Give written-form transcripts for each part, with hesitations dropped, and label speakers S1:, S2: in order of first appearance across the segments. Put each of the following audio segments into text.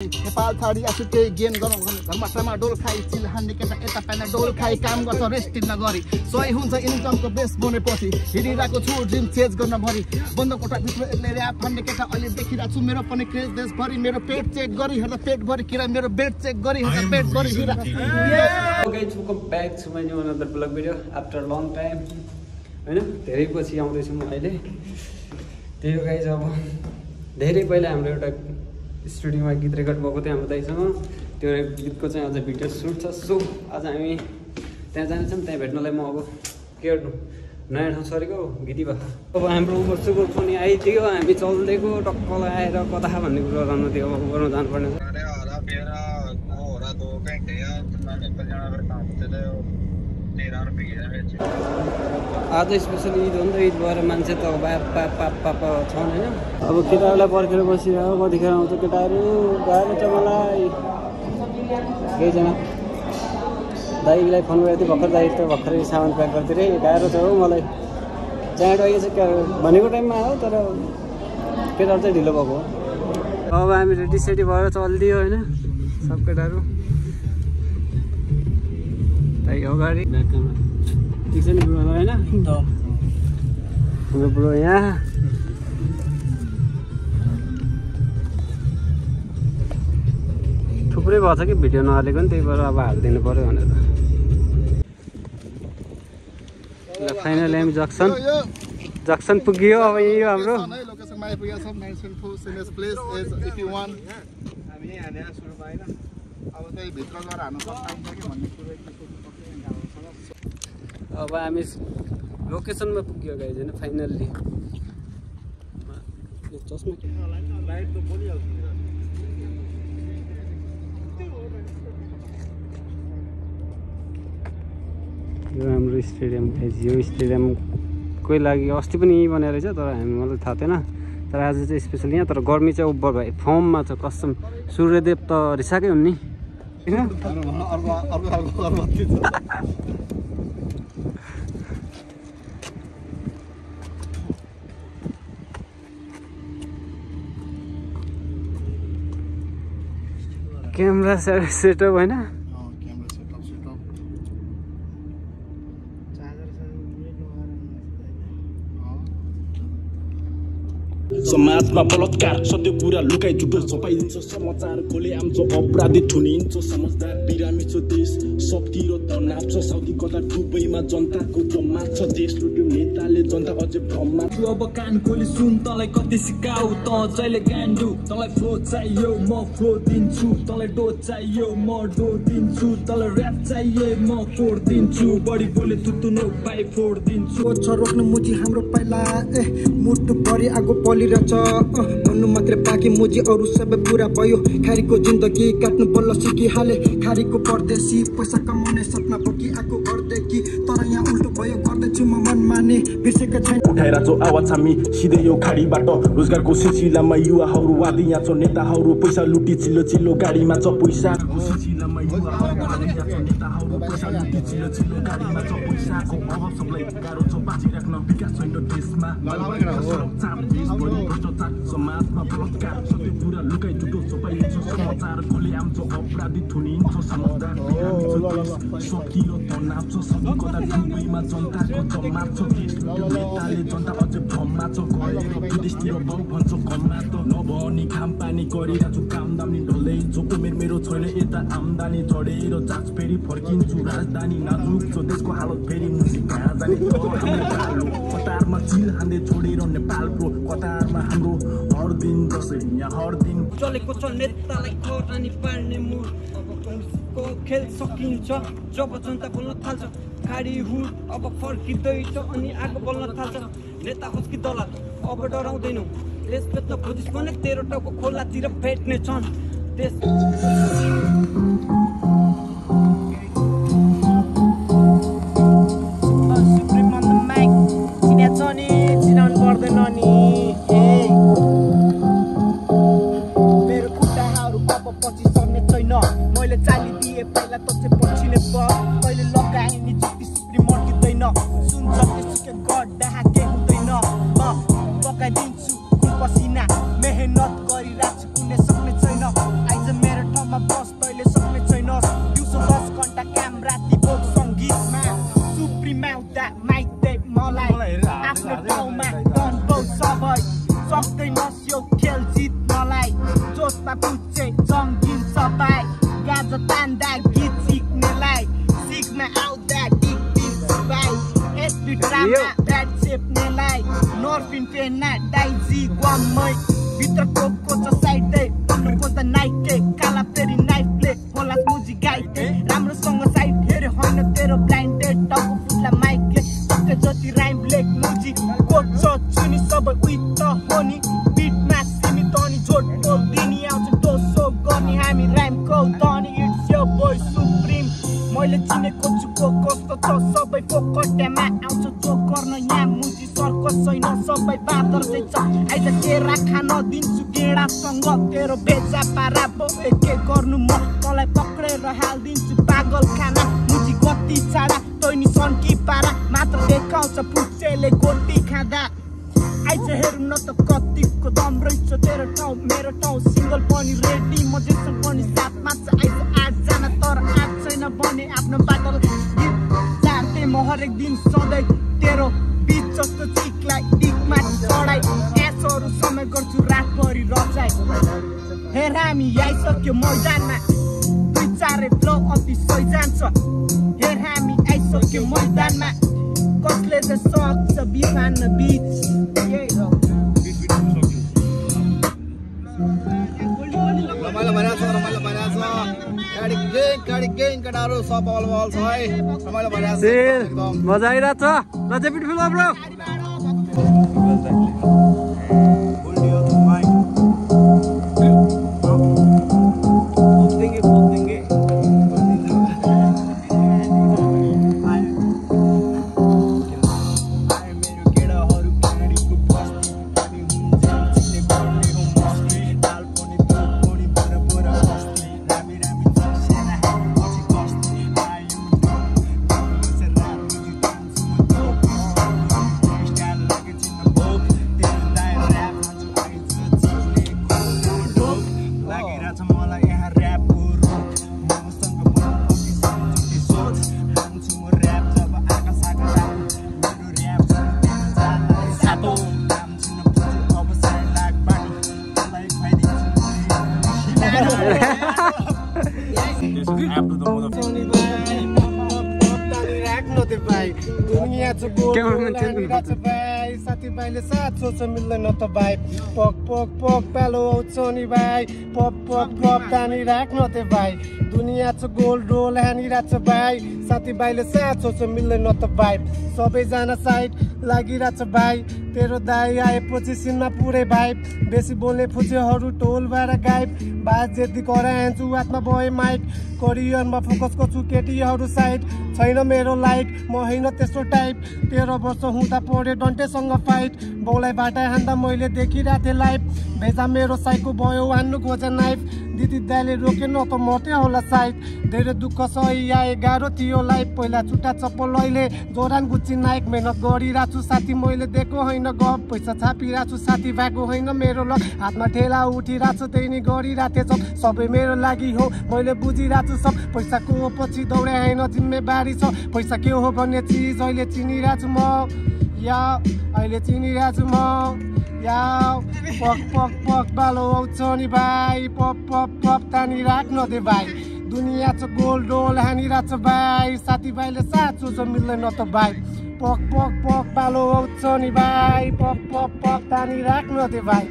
S1: नेपाल छाडी आफू केही गेन गरौँ घरमा डोल खाई चिल हान्ने केटा यता पाइना डोल खाई काम गर्छ रेस्ट नगरी सही हुन्छ इन्कमको बेस बनेपछि हिँडिरहेको छु ड्रिम चेज गर्न भरि बन्द कोठाभित्र एक्लै ऱ्याप हान्ने केटा अहिले देखिरहेको छु मेरो पनि क्रेज देशभरि मेरो पेट चेक गरी हेर्दा पेटभरि किरा मेरो बेड चेक गरी हेर्दा पेटभरि हिरा
S2: guys, welcome back to my new another vlog video after a long time. हैन धेरै पछि आउँदैछु म अहिले त्यही हो गाइस अब धेरै पहिला हाम्रो एउटा स्टुडियोमा गीत रेकर्ड भएको थियो हाम्रो दाइसँग त्यो गीतको चाहिँ अझ भिडियो सुट छ सो आज हामी त्यहाँ जान्छौँ त्यहाँ भेट्नलाई म अब के गर्नु नयाँ ठाउँ सरेको गीती भयो अब हाम्रो उबरको पनि आइदियो हामी चल्दैको टक्कल आएर कता भन्ने कुरा गर्नु थियो अब गर्न जानुपर्ने आज स्पेसली ईद हो नि त ईद भएर मान्छे त पाप छन् होइन अब केटाहरूलाई पर्खेर बसिरह्यो कतिखेर आउँछ केटाहरू गएर चाहिँ मलाई केहीजना दाइलाई फोन गरेको थिएँ भर्खर दाइ त भर्खरै सामान प्याक गर्थेँ रे गएर छ हौ मलाई जाँड आइएछ भनेको टाइममा आयो तर केटाहरू चाहिँ ढिलो भएको हो अब हामी रेडी सेडी भएर चलिदियो होइन सब केटाहरू दाइ अगाडि ठिक छ नि बुढो होइन हाम्रो बुढो यहाँ थुप्रै भएको छ कि भिडियो नहालेको नि त्यही भएर अब हालिदिनु पऱ्यो भनेर ल फाइनली हामी जक्सन पुग्यो अब यही हो हाम्रो अब हामी लोकेसनमा पुग्यो गाइज होइन फाइनल्ली यो हाम्रो स्टेडियम गाइज यो स्टेडियमकै लागि अस्ति पनि यहीँ बनाएर रहेछ तर हामी मलाई थाहा थिएन तर आज चाहिँ स्पेसली यहाँ तर गर्मी चाहिँ ओभर भयो फर्ममा छ कसम सूर्यदेव त रिसाएकै हुन् नि क्यामेरा सेटअप होइन
S3: समाजमा बलात्कार सत्य कुरा लुकाइ झुटो छपाइदिन्छ समाचार खोले आउँछ अपराधी थुनिन्छ समझदार बिरामी छ देश शक्ति र तनाव छ साउदी कता दुबईमा जनताको जम्मा छ देश लुट्यो नेताले जनता अझै भ्रममा छु अब कान खोली सुन तँलाई कति सिकाऊ त जहिले गान्डु तँलाई फ्लो चाहियो म फ्लो दिन्छु तँलाई डो चाहियो म डो दिन्छु तँलाई ऱ्याप चाहियो म फोड दिन्छु बढी बोले तुतुनो पाइ फोड दिन्छु
S4: छ रोक्नु मुजी हाम्रो पहिला मुटु भरि आगो पलिरहेछ भन्नु मात्रै बाँकी मुजी अरू सबै पुरा भयो खारीको जिन्दगी काट्नु बल्ल सिकिहाले खारीको परदेशी पैसा कमाउने सपना बोकी आएको घरदेखि तर यहाँ उल्टो भयो गर्दैछु म मन माने बिर्सेको छैन
S3: उठाएर जो आवाज हामी सिधै यो खाडीबाट रोजगारको सिलसिलामा युवाहरू वादी यहाँ छ नेताहरू पैसा लुटी चिल्लो चिल्लो गाडीमा छ पैसाको सिलसिलामा युवाहरू वादी यहाँ छ नेताहरू पैसा लुटी चिल्लो चिल्लो गाडीमा छ पैसाको अभाव सबलाई गाह्रो छ बाँचिराख्न विकास छैन देशमा भ्रष्टाचार समाजमा बलात्कार सबै कुरा लुकाइ झुटो छपाइन्छ समाचार खोले आउँछ अपराधी थुनिन्छ समझदार शक्ति र तनाव छ सबै कता दुबईमा जनताको जम्मा छ देश नेताले जनता अझै भ्रममा छ गएर विदेशतिर बाउ भन्छ कममा त नभनी खाम पानी गरिरहेको छु काम दामी ढल्दै जो उमेर मेरो छैन यता आम्दानी चढेर जाँच फेरि फर्किन्छु राजधानी नाजुक छ देशको हालत फेरि मुसी कहाँ जाने कतारमा चिल हान्दै छोडेर नेपाल प्रो कतारमा हाम्रो हर दिन जसै यहाँ हर दिन
S2: चलेको छ नेतालाई खरानी पार्ने मुड अब को खेल सकिन्छ जब जनता बोल्न थाल्छ खाडी हुड अब फर्किँदैछ अनि आगो बोल्न थाल्छ नेता होस् कि दलाल अब डराउँदैनौ देश बेच्न खोजिस् भने 13 टाउको खोलातिर भेट्ने छन् देश
S4: चिनाउनु पर्दैन नि मेरो खुट्टाहरू अब पछि सर्ने छैन मैले चालिदिए पहिला त चाहिँ पछिले तैँले लगाए नि चुप्पी सुप्री मर्किँदैन सुन जति गड्डा के हुँदैन म पकाइदिन्छु खुन पसिना मेहनत गरिरहेको छु कुनै सक्ने छैन आइज
S1: मञ्चे जङ्गिन्छ भाइ गाजा तान्दा गीत सिक्नेलाई सिक्न आउँदा गीत दिन्छ भाइ एसपी ड्रामा ब्याट चेप्नेलाई नर्फिन पेन्ना डाइजी गम्मै भित्र टोकको छ साइडै उनको त नाइके काला फेरि नाइफले होला मुजी गाइटे राम्रोसँग साइड हेरे होइन तेरो ब्लाइन्डेड टाउको फुट्ला माइकले टक्कै जति राइम लेख मुजी कोच चुनी सबै उही त हो नि बिटमा सिमी तनी जोड बोल दिनी आउँछ दोसो गर्ने हामी राइमको तनी इट्स यो बोय सुप्रिम मैले चिनेको छु को कस्तो छ सबै फोकट्यामा आउँछ जो गर्न यहाँ मुजी सर्कस छैन सबै बादर चाहिँ छ आइज केरा खान दिन्छु गेडासँग तेरो बेचा पारा बोए के गर्नु म तँलाई पक्रेर हालिदिन्छु पागल खाना मुजी गति चाडा तैनी सन्की पारा मात्र देखाउँछ पुच्चेले गोटी खाँदा आइज हेरौँ न त कतिको दम रहेछ तेरो ठाउँ मेरो ठाउँ सिङ्गल पनि रेडी म जेसन पनि साथमा छ आइज 8 जना तर 8 छैन भने आफ्नो बाटो चार्टे म हरेक दिन सधैँ तेरो बिच जस्तो चिकलाई डिकमा चढाइ एसहरू समय गर्छु रातभरि रचाइ हेर हामी आइसक्यो मैदानमा दुई चारै फ्लो अति सही जान्छ हेर हामी आइसक्यो मैदानमा कसले चाहिँ सक्छ बिहान बिच
S5: रमाइलो भइरहेछ गाडी गेङ केटाहरू सब अल छ है रमाइलो भइरहेछ एकदम
S2: मजा आइरहेछ ल चाहिँ ब्युटिफुल ब्रो
S1: साथीभाइले साथ सोच मिल्दैन त भाइ पक पक पक पालो आउँछ नि भाइ पप पप पप तानी राख्न त भाइ दुनियाँ छ गोल डोल हानिरहेछ भाइ साथीभाइले साथ सोच मिल्दैन त भाइ सबैजना साइड लागिरहेछ भाइ तेरो दाइ आएपछि सिनमा पुरै भाइ बेसी बोल्ने फुचेहरू टोलबाट गायब बाज जेदी कराइहाल्छु हातमा भए माइक करियरमा फोकस गर्छु केटीहरू साइड छैन मेरो लाइक म होइन त्यस्तो टाइप 13 वर्ष हुँदा पढे डन्टेसँग फाइट बाउलाई बाटा हान्दा मैले देखिरहेको थिएँ लाइफ भेजा मेरो साइको भयो हान्नु खोजे नाइफ दिदी दाइले रोकेन त मर्थे होला साइड धेरै दुःख सही आए गाह्रो थियो लाइफ पहिला छुट्टा चप्पल अहिले जोरान गुच्ची नाइक मेहनत गरिरहेको छु साथी मैले दिएको होइन गफ पैसा छापिरहेको छु साथी भएको होइन मेरो लक हातमा ठेला उठिरहेको छु त्यही नै गरिरहेको थिएँ सबै मेरो लागि हो मैले बुझिरहेको छु सब पैसाको पछि दौडे होइन जिम्मेवारी छ पैसा के हो भन्ने चिज अहिले चिनिरहेको छु म या अहिले चिनिरहेको छु म या पक पक पक बालो आउँछ नि भाइ पप पप पप तानी राख्न दे भाइ दुनियाँ छ गोल डोल हानिरहेछ भाइ साथीभाइले साथ सोच मिल्दैन त भाइ पक पक पक बालो आउँछ नि भाइ पप पप पप तानी राख्न दे भाइ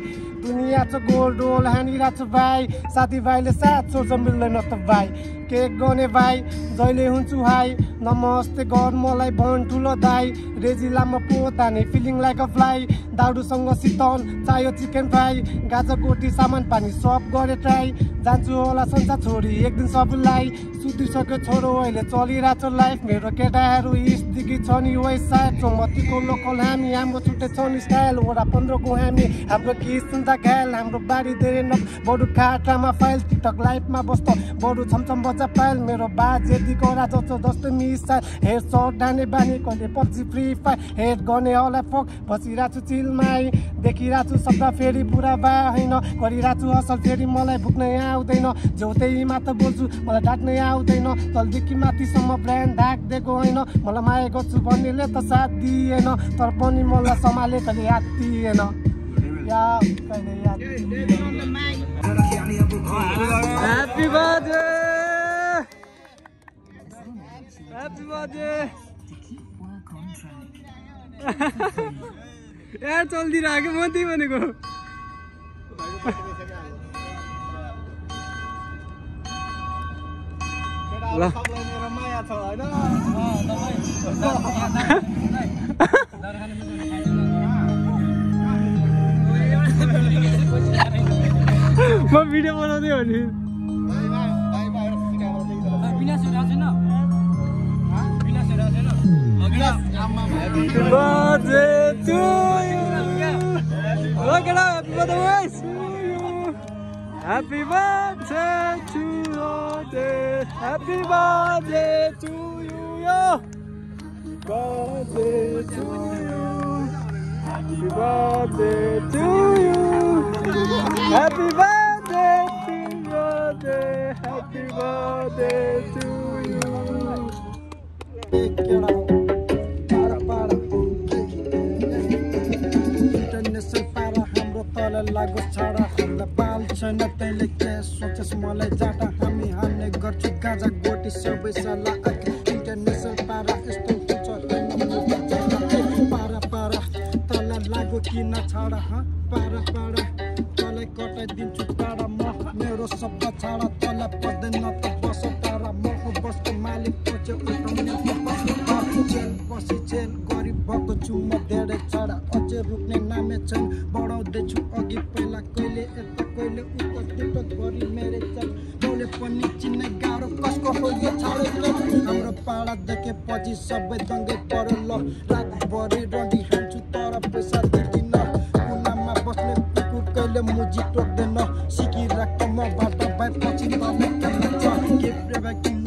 S1: दुनियाँ छ गोल डोल हानिरहेछ भाइ साथीभाइले साथ सोच मिल्दैन त भाइ केक गर्ने भाइ जहिले हुन्छु हाई नमस्ते गर मलाई भन ठुलो दाई रेजिलामा पोताने फिलिङ लाइक अ फ्लाई दाउडुसँग सितन चाहियो चिकन फ्राई गाजा गोटी सामान पानी सब गरे ट्राई जान्छु होला संसार छोडी एक दिन सबलाई सुतिसक्यो छोरो अहिले चलिरहेछ लाइफ मेरो केटाहरू इस्टदेखि छ नि वेस्ट साइड चौमतीको लोकल हामी हाम्रो छुट्टै छ नि स्टाइल वडा 15 को हामी हाम्रो गीत सुन्दा घायल हाम्रो बारी धेरै न बरु खाटामा फाइल टिकटक लाइफमा बस्छ बरु छमछम बजा पाइल मेरो बाज यदि करा जस्तो मिसाइल हेड सर्ट डाने बानी कहिले पछि फ्री फायर हेड गर्ने होला फक बसिरहेको छु चिलमाई देखिरहेको छु शब्द फेरि पुरा बा होइन गरिरहेको छु असल फेरि मलाई भुक्नै आउँदैन झ्यौतै मात्र बोल्छु मलाई डाक्नै आउँदैन तलदेखि माथिसम्म ब्रान्ड ढाकिदिएको होइन मलाई माया गर्छु भन्नेले त साथ दिएन तर पनि मलाई सम्हाले कहिले याद दिएन या कहिले याद
S2: बाजे यार चल्दिरहेको म त्यही भनेको ल
S1: माया छ हैन
S2: म भिडियो बनाउँदै हो नि Happy birthday to you. Look it up, happy birthday, boys. Happy birthday to you. Happy birthday to you. Birthday to you. Happy birthday to you. Happy birthday to you. Happy birthday to you.
S4: लागो छाडा हामीलाई पाल छैन तैँले के सोचेस् मलाई जाटा हामी हान्ने गर्छु गाजा गोटी सबै सल्लाह इन्टरनेसनल पारा यस्तो हुन्छ पारा पारा तँलाई लागो किन छाडा पारा पारा तँलाई कटाइदिन्छु टाढा म मेरो शब्द छाडा तँलाई पर्दैन त बस टाढा म बसको मालिक पछि उठाउने जेल बसी जेल गरिब भएको छु म धेरै छाडा अझै रुक्ने नामै छैन बढाउँदैछु अघि पहिला कहिले यता कहिले उता टिकट गरी मेरै चल जसले पनि चिन्ने गाह्रो कसको हो यो छाडो हाम्रो पाडा देखेपछि सबै दङ्गै पर्यो ल रातभरि रडी हान्छु तर पैसा दिँदिन कुनामा बस्ने कुकुर कहिले मुजी टोक्दैन सिकिरहेको म बाटो भएपछि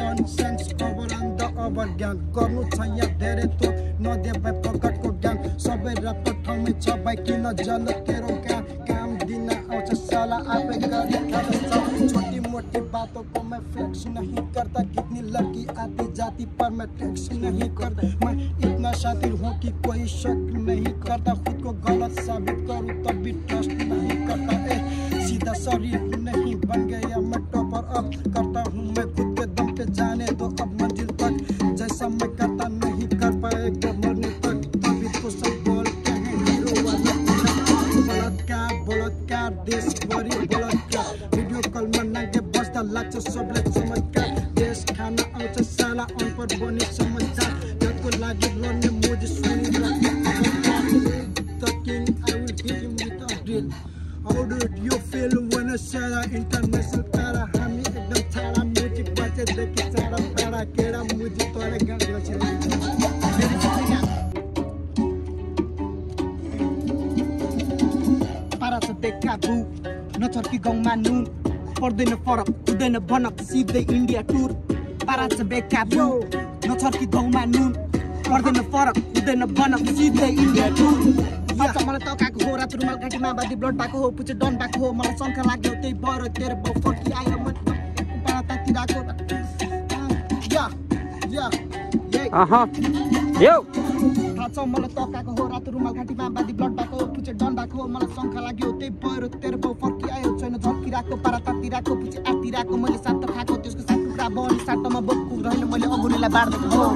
S4: ननसेन्स खबर अन्त अब ज्ञान गर्नु छ यहाँ धेरै तो नदे भाइ पकडको ज्ञान सबै रातको ठाउँमै छ भाइ किन जल तेरो काम दिन आउँछ साला आफै गरी खान्छ छोटी मोटी बातों को मैं फ्लेक्स नहीं करता कितनी लड़की आती जाती पर मैं टैक्स नहीं करता मैं इतना शातिर हूँ कि कोई शक नहीं करता खुद को गलत साबित करूँ तब भी ट्रस्ट नहीं करता सीधा शरीर नहीं बन गया मैं टॉपर अब करता हूँ मैं खुद के दम पे जाने दो अब मंजिल तक जैसा मैं करता नहीं कर पाएगा मरने तक तभी तो सब बोलते हैं हीरो वाला बलात्कार देश भरि बलात्कार भिडियो कलमा नागे बस्दा लाग्छ सबले चमत्कार देश खाना आउँछ साला अनपढ बनी समाचार जसको लागि लड्ने मोज सुनिरहेको The king, I will hit him with a drill. How did you feel when I said international para? हामी एकदम छाडा मुजी बचेदेखि चाडा पाडा केडा मुजी तले गाडी बसिरहेको पारा छ बेकाबु नछर्की गाउँमा नुन पर्दैन फरक हुँदैन भनक सिधै इन्डिया टुर पारा छ बेकाबु नछर्की गाउँमा नुन पर्दैन फरक हुँदैन भनक सिधै इन्डिया टुर अच्छा मलाई तकाको हो रात रुमाल घाँटीमा बादी ब्लड भएको हो पुचे डन भएको हो मलाई शङ्ख लाग्यो त्यही भएर तेरो बाउ फर्की आयो म पारा तातिरहेको
S2: यो
S4: थाहा छ मलाई तकाको हो रात रुमाल घाँटीमा बादी ब्लड भएको हो पुचे डन भएको हो मलाई शङ्ख लाग्यो त्यही भएर तेरो बाउ फर्की आयो छैन झल्किरहेको पारा तातिरहेको पुचे आतिरहेको मैले सात खाएको त्यसको सात टुक्रा बनी साटोमा बोक्नु रहेन मैले अघुरीलाई बाँड्दैको हो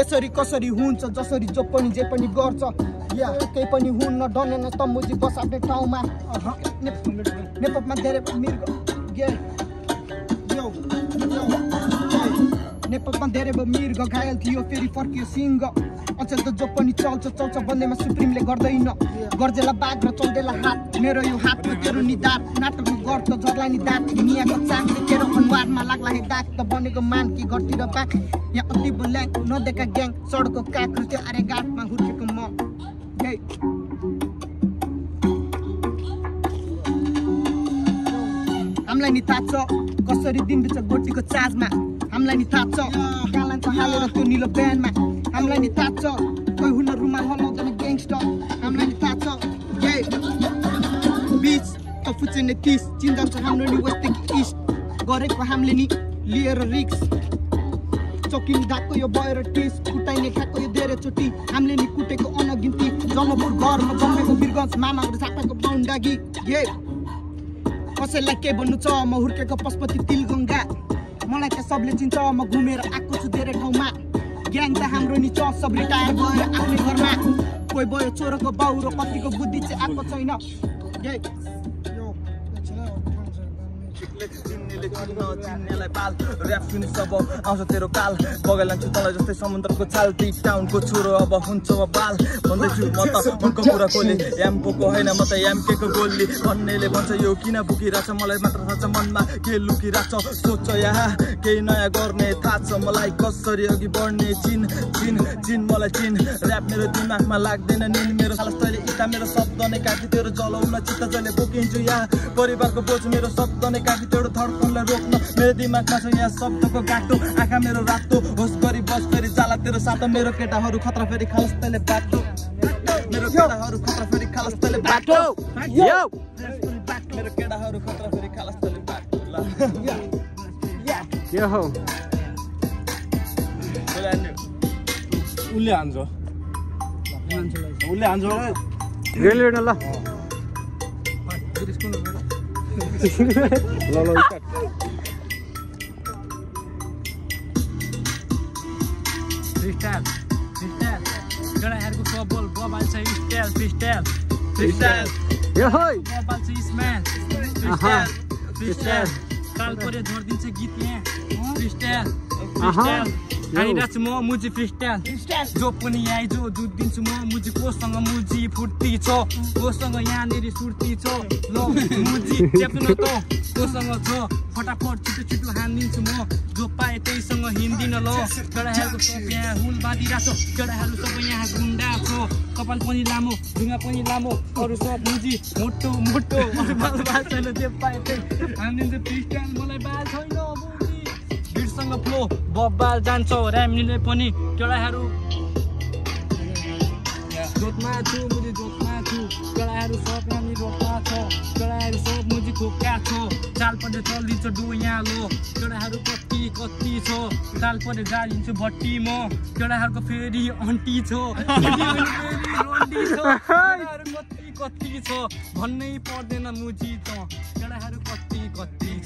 S4: यसरी कसरी हुन्छ जसरी जो पनि जे पनि गर्छ या केही पनि हुन्न डनेन त मुजी बस आफ्नै ठाउँमा नेपालमा धेरै मृग नेपालमा धेरै मृग घायल थियो फेरि फर्कियो सिंह अचेल त जो पनि चल्छ चल्छ भन्दैमा सुप्रिमले गर्दैन गर्जेला बाघ र चल्देला हात मेरो यो हातमा तेरो नि दाँत नाटकमा गर्छ झर्ला नि दाँत मियाको चाकले तेरो अनुहारमा लाग्ला हे दाग त बनेको मान कि घरतिर बाघ यहाँ अति बोल्याङ नदेखा ग्याङ सडकको काखु त्यो अरे गाँठमा हुर्केको म हामीलाई नि थाहा छ कसरी दिन बिच गोटीको चार्जमा हामीलाई नि थाहा छ कालान्च हालेर त्यो निलो ब्यान्डमा हामीलाई नि थाहा छ कोही हुन रुमाल हलाउँदैन ग्याङस्टर हामीलाई नि थाहा छ बिच त फुच्ने 30 चिन्ता छ हाम्रो नि वेस्टदेखि इस्ट गरेको हामीले नि लिएर रिक्स चौकिनी धाको यो भएर टिस कुटाइने खाएको यो धेरै चोटि हामीले नि कुटेको अनगिन्ती जन्मपुर घरमा जन्मेको वीरगञ्ज मामाहरू साथाको बाहुन्डागी कसैलाई के भन्नु छ म हुर्केको पशुपति तिलगङ्गा मलाई त सबले चिन्छ म घुमेर आएको छु धेरै ठाउँमा ग्याङ त हाम्रो नि छ सब रिटायर भयो आफ्नै घरमा कोही भयो चोरको बाउ र कतिको बुद्धि चाहिँ आएको छैन चिन्नेलाई पाल ऱ्याप सुनि सब आउँछ तेरो काल बगाइ लान्छु तँलाई जस्तै समुद्रको छाल टिक टाउनको छोरो अब हुन्छ म बाल भन्दैछु म त मनको कुरा खोले एमको होइन म त एमकेको गोली भन्नेले भन्छ यो किन बुकिरहेछ मलाई मात्र थाहा छ मनमा के लुकिरहेछ सोच यहाँ केही नयाँ गर्ने थाहा छ मलाई कसरी अघि बढ्ने चिन मलाई चिन ऱ्याप मेरो दिमागमा लाग्दैन निन मेरो खालस्तैले इटा मेरो शब्द नै काटी तेरो जलाउन चित्त जहिले बोकिन्छु यहाँ परिवारको बोझ मेरो शब्द नै काटी तेरो धड्कनलाई रोक्न मेरो दिमागमा छ यहाँ शब्दको गाटो आँखा मेरो रातो होस गरी बस फेरि जाला तेरो सातो मेरो केटाहरू खतरा फेरि खालस तैले बाटो मेरो केटाहरू खतरा फेरि खालस तैले बाटो मेरो केटाहरू खतरा फेरि खालस तैले बाटो
S2: यो हो
S5: उसले हान्छ
S2: रेलवे न ल
S3: फ्रीस्टाइल केटाहरूको सबल बबाल छ फ्रीस्टाइल
S2: यो होइ
S3: बबाल छ स्म्यान फ्रीस्टाइल काल परे झर्दिन्छ गीत यहाँ फ्रीस्टाइल हानिरहेको छु म मुजी फ्रीस्टाइल जो पनि आइजो दुध दिन्छु म मुजी कोसँग मुजी फुर्ती छ कोसँग यहाँनिर सुर्ती छ ल मुजी च्याप्नु त कोसँग छ फटाफट छिटो हानिदिन्छु म जो पाए त्यहीसँग हिँड्दिन ल केटाहरूको सब यहाँ हुल बाँधिरहेको छ केटाहरू सब यहाँ गुन्डा छ कपाल पनि लामो ढुङ्गा पनि लामो अरू सब मुजी मोटो अरू बाल छैन जे पाए त्यही हानिदिन्छु फ्रीस्टाइल मलाई बाल छैन भिडसँग फ्लो बब्बाल जान्छ ऱ्यामनीले पनि केटाहरू जोतमा छु मुजी जोतमा छु केटाहरू सब यहाँनिर रोडमा छ केटाहरू सब मुजी खोक्या छ चाल परे चलिदिन्छ डु यहाँ लो केटाहरू कति छ चाल परे जालिन्छु भट्टी म केटाहरूको फेरि अन्टी छ केटाहरू कति छ भन्नै पर्दैन मुजी छ केटाहरू कति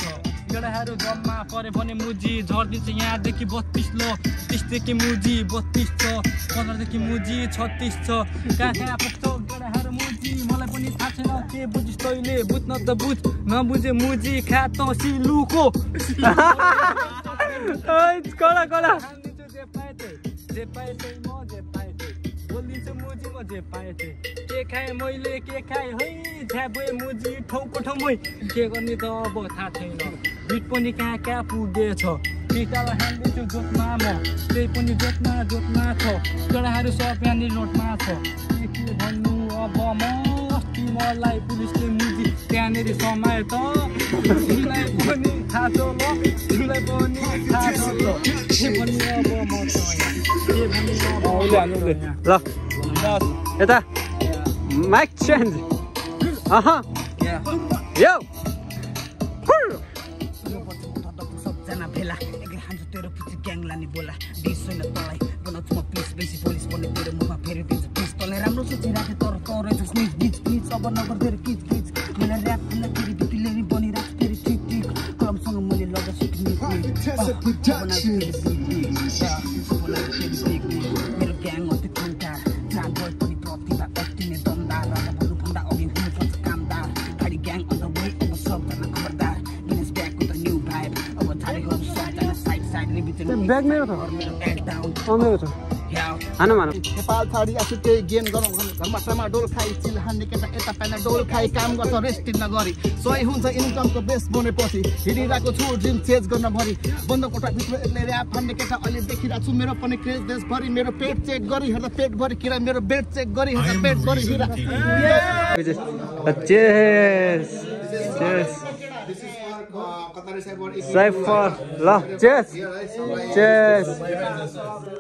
S3: छ केटाहरू जम्मा पऱ्यो भने मुजी झर्दिन्छ यहाँदेखि 32 लो 30देखि मुजी 32 छ 15देखि मुजी 36 छ कहाँ पुग्छ केटाहरू मुजी मलाई पनि थाहा छैन के बुझिस् तैँले बुझ्न त बुझ नबुझे मुजी खा त सिलुको जे पाए बोलिदिन्छु मुजी म जे पाए के खाएँ मैले के खाएँ है झ्याबे मुजी ठाउँको ठाउँमै के गर्ने त अब थाहा छैन बिट पनि कहाँ पुगेछ पिटालाई हालिदिन्छु जोतमा म त्यही पनि जोतमा छ केटाहरू सब यहाँनिर रोडमा छ के भन्नु अब म अस्ति मलाई पुलिसले मुजी त्यहाँनिर समायो त तिमीलाई पनि थाहा छ ल तिमीलाई पनि थाहा छ ल के भन्नु अब म त के भन्नु
S2: ल यता माइक चेन्ज यो
S4: सबजना भेला एक्लै हान्छ तेरो पछि ग्याङ लाने बोला डिस छैन तँलाई बनाउँछु म प्लिज बेसी पुलिस पनि तेरो मुखमा फेरिदिन्छ प्लिज तँलाई राम्रो सोचिराखे तर तँ रहेछ स्निच बिच प्लिज अब नगर तेरो किच मलाई ऱ्याप भन्दा फेरि बिटीले नि बनिरहेको फेरि ठिक कलमसँग मैले लगा सिक्ने मेरो ग्याङ अति खुन्टार चार बल पनि प्रतिभा अत्तिने दमदार राजा भन्नुभन्दा अघि हुनुपर्छ कामदार गाडी ग्याङ अन्त वे अब सबजना खबरदार गिनेस ब्यागको त न्यू भाइब अब झाडीहरू सबजना साइड
S2: ब्याग मेरो छ
S1: नेपाल छाडी आफू केही गेम गरौँ घरमा टमाडोल खाइ चिल हान्ने केटा यता पाइना डोल खाइ काम गर्छ रेस्ट नगरी सही हुन्छ इन्कमको बेस बनेपछि हिँडिरहेको छु ड्रिम चेज गर्न भरि बन्द कोठाभित्र एक्लै ऱ्याप हान्ने केटा अहिले देखिरहेको छु मेरो पनि क्रेज देशभरि मेरो पेट चेक गरी हेर्दा पेटभरि किरा मेरो बेड चेक गरी हेर्दा पेटभरि हिरा
S2: Cypher, ल चेस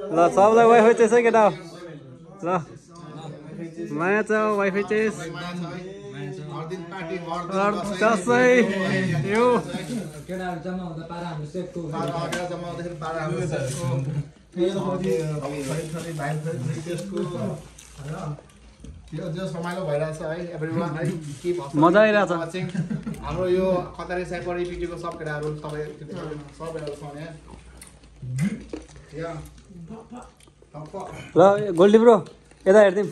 S2: ल सबलाई वाइफाई चेस है केटा ल माया छ वाइफाई चेस दसै यो
S6: केटाहरु जम्मा हुँदा पारा हाम्रो सेटको जम्मा हुँदाखेरि पारा हाम्रो
S5: जो रमाइलो भइरहेछ है एभ्रीवान है के भन्छ
S2: मजा आइरहेछ
S5: हाम्रो यो कतारे साइपर इपिटीको सब केटाहरू तपाईँ सब केटाहरू छ यहाँ
S2: ल गोल्डी ब्रो यता हेर्दिम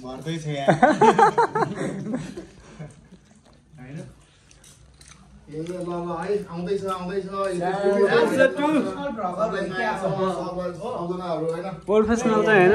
S5: भर्दै छ यहाँ हैन ल है आउँदैछ
S2: प्रोफेसनल त हैन